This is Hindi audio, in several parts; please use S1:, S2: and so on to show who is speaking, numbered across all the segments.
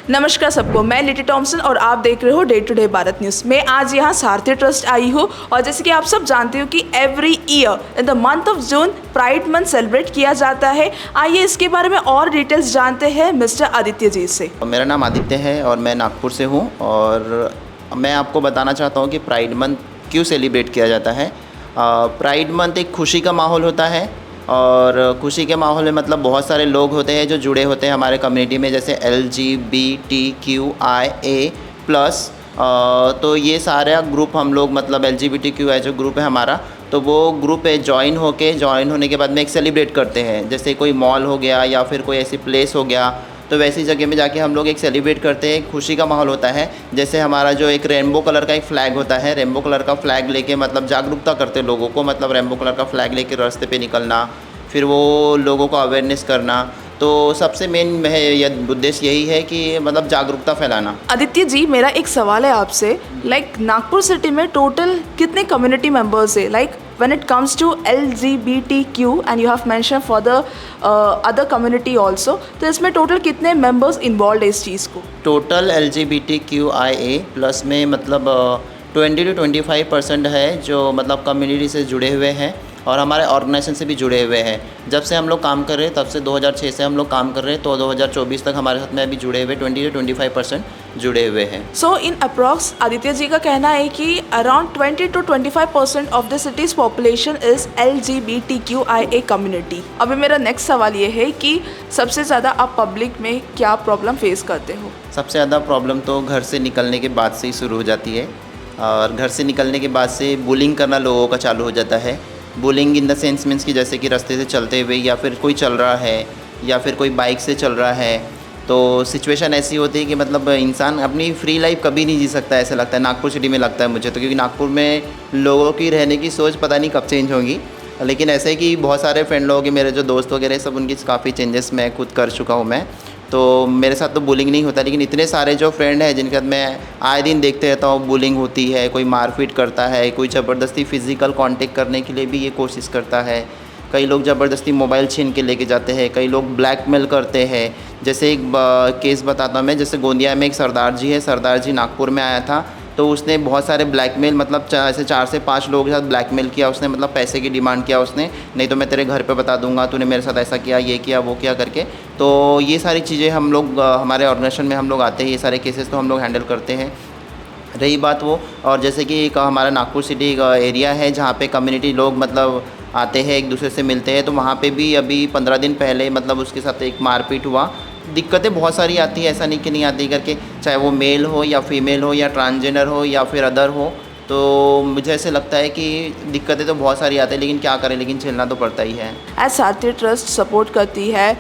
S1: नमस्कार सबको, मैं लिटी टॉमसन और आप देख रहे हो day to day Bharat news. मैं आज यहाँ सारथी ट्रस्ट आई हूँ और जैसे कि आप सब जानते हो कि every year in the month of June pride month celebrate किया जाता है। आइए इसके बारे में और डिटेल्स जानते हैं मिस्टर आदित्य जी से।
S2: मेरा नाम आदित्य है और मैं नागपुर से हूँ और मैं आपको बताना चाहता हूँ कि प्राइड मंथ क्यों सेलिब्रेट किया जाता है। प्राइड मंथ एक खुशी का माहौल होता है और खुशी के माहौल में मतलब बहुत सारे लोग होते हैं जो जुड़े होते हैं हमारे कम्युनिटी में, जैसे LGBTQIA+। तो ये सारा ग्रुप हम लोग मतलब LGBTQI जो ग्रुप है हमारा, तो वो ग्रुप ज्वाइन होने के बाद में एक सेलिब्रेट करते हैं। जैसे कोई मॉल हो गया या फिर कोई ऐसी प्लेस हो गया, तो वैसी जगह में जाके हम लोग एक सेलिब्रेट करते हैं। खुशी का माहौल होता है। जैसे हमारा जो एक रेनबो कलर का एक फ़्लैग होता है, रेनबो कलर का फ़्लैग लेके मतलब जागरूकता करते लोगों को, मतलब रेनबो कलर का फ़्लैग लेके रास्ते पे निकलना, फिर वो लोगों को अवेयरनेस करना। तो सबसे मेन उद्देश्य यही है कि मतलब जागरूकता फैलाना।
S1: आदित्य जी, मेरा एक सवाल है आपसे, नागपुर सिटी में टोटल कितने कम्युनिटी मेंबर्स है? when it comes to LGBTQ and you have mentioned for the other community also, तो इसमें टोटल कितने मेंबर्स इन्वॉल्व है इस चीज़ को?
S2: टोटल LGBTQIA+ में मतलब 20 to 25% है जो मतलब कम्युनिटी से जुड़े हुए हैं और हमारे ऑर्गेनाइजेशन से भी जुड़े हुए हैं। जब से हम लोग काम कर रहे हैं तब से 2006 से हम लोग काम कर रहे हैं, तो 2024 तक हमारे साथ में अभी जुड़े हुए 20 to 25% जुड़े हुए हैं।
S1: सो इन अप्रॉक्स आदित्य जी का कहना है कि around 20 to 25% of the cities population is LGBTQIA community. अभी मेरा नेक्स्ट सवाल ये है कि सबसे ज़्यादा आप पब्लिक में क्या प्रॉब्लम फेस करते हो?
S2: सबसे ज़्यादा प्रॉब्लम तो घर से निकलने के बाद से ही शुरू हो जाती है और घर से निकलने के बाद से बुलिंग करना लोगों का चालू हो जाता है। Bullying in the sense means कि जैसे कि रास्ते से चलते हुए या फिर कोई चल रहा है या फिर कोई बाइक से चल रहा है, तो सिचुएशन ऐसी होती है कि मतलब इंसान अपनी फ्री लाइफ कभी नहीं जी सकता, ऐसा लगता है। नागपुर सिटी में लगता है मुझे तो, क्योंकि नागपुर में लोगों की रहने की सोच पता नहीं कब चेंज होगी। लेकिन ऐसे कि बहुत सारे फ्रेंड लोगों के, मेरे जो दोस्त वगैरह सब, उनकी काफ़ी चेंजेस मैं खुद कर चुका हूँ मैं। तो मेरे साथ तो बुलिंग नहीं होता, लेकिन इतने सारे जो फ्रेंड हैं जिनके साथ मैं आए दिन देखते रहता हूँ बुलिंग होती है। कोई मारपीट करता है, कोई ज़बरदस्ती फ़िज़िकल कांटेक्ट करने के लिए भी ये कोशिश करता है, कई लोग ज़बरदस्ती मोबाइल छीन के लेके जाते हैं, कई लोग ब्लैकमेल करते हैं। जैसे एक केस बताता हूँ मैं, जैसे गोंदिया में एक सरदार जी है, सरदार जी नागपुर में आया था, तो उसने बहुत सारे ब्लैकमेल मतलब ऐसे 4 से 5 लोगों के साथ ब्लैकमेल किया उसने, मतलब पैसे की डिमांड किया उसने, नहीं तो मैं तेरे घर पे बता दूंगा, तूने मेरे साथ ऐसा किया, ये किया, वो किया करके। तो ये सारी चीज़ें हम लोग हमारे ऑर्गेनाइजेशन में हम लोग आते हैं, ये सारे केसेस तो हम लोग हैंडल करते हैं। रही बात वो, और जैसे कि एक हमारा नागपुर सिटी का एरिया है जहाँ पे कम्युनिटी लोग मतलब आते हैं, एक दूसरे से मिलते हैं, तो वहाँ पे भी अभी 15 दिन पहले मतलब उसके साथ एक मारपीट हुआ। दिक्कतें बहुत सारी आती है, ऐसा नहीं कि नहीं आती करके, चाहे वो मेल हो या फीमेल हो या ट्रांसजेंडर हो या फिर अदर हो। तो मुझे ऐसे लगता है कि दिक्कतें तो बहुत सारी आती है, लेकिन क्या करें, लेकिन झेलना तो पड़ता ही है।
S1: एज सारथी ट्रस्ट सपोर्ट करती है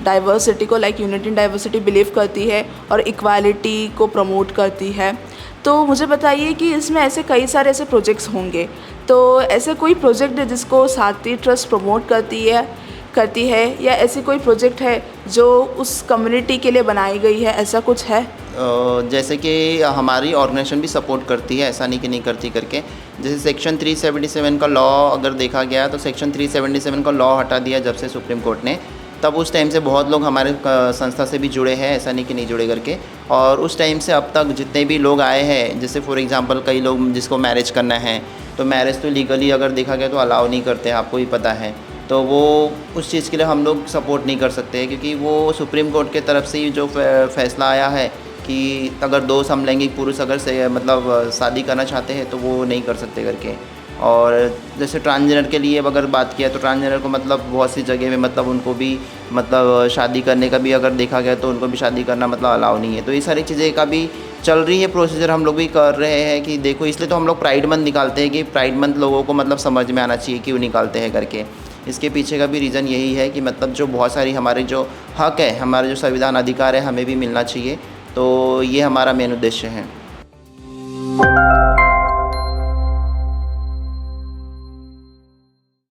S1: डाइवर्सिटी को, यूनिटी इन डाइवर्सिटी बिलीव करती है और इक्वालिटी को प्रमोट करती है। तो मुझे बताइए कि इसमें ऐसे कई सारे ऐसे प्रोजेक्ट्स होंगे, तो ऐसे कोई प्रोजेक्ट है जिसको सारथी ट्रस्ट प्रमोट करती है या ऐसी कोई प्रोजेक्ट है जो उस कम्युनिटी के लिए बनाई गई है, ऐसा कुछ है?
S2: जैसे कि हमारी ऑर्गेनाइजेशन भी सपोर्ट करती है, ऐसा नहीं कि नहीं करती करके। जैसे सेक्शन 377 का लॉ अगर देखा गया तो सेक्शन 377 का लॉ हटा दिया जब से सुप्रीम कोर्ट ने, तब उस टाइम से बहुत लोग हमारे संस्था से भी जुड़े हैं, ऐसा नहीं कि नहीं जुड़े करके। और उस टाइम से अब तक जितने भी लोग आए हैं, जैसे फॉर एग्जांपल कई लोग जिसको मैरिज करना है, तो मैरिज तो लीगली अगर देखा गया तो अलाउ नहीं करते, आपको ही पता है। तो वो उस चीज़ के लिए हम लोग सपोर्ट नहीं कर सकते, क्योंकि वो सुप्रीम कोर्ट के तरफ से ही जो फैसला आया है कि अगर 2 समलैंगिक पुरुष अगर से मतलब शादी करना चाहते हैं तो वो नहीं कर सकते करके। और जैसे ट्रांसजेंडर के लिए अगर बात किया तो ट्रांसजेंडर को मतलब बहुत सी जगह में मतलब उनको भी मतलब शादी करने का भी अगर देखा गया तो उनको भी शादी करना मतलब अलाउ नहीं है। तो ये सारी चीज़ें का भी चल रही है प्रोसीजर, हम लोग भी कर रहे हैं कि देखो, इसलिए तो हम लोग प्राइड मंथ निकालते हैं कि प्राइड मंथ लोगों को मतलब समझ में आना चाहिए क्यों निकालते हैं करके। इसके पीछे का भी रीज़न यही है कि मतलब जो बहुत सारी हमारे जो हक है, हमारे जो संविधान अधिकार है, हमें भी मिलना चाहिए। तो ये हमारा मेन उद्देश्य है।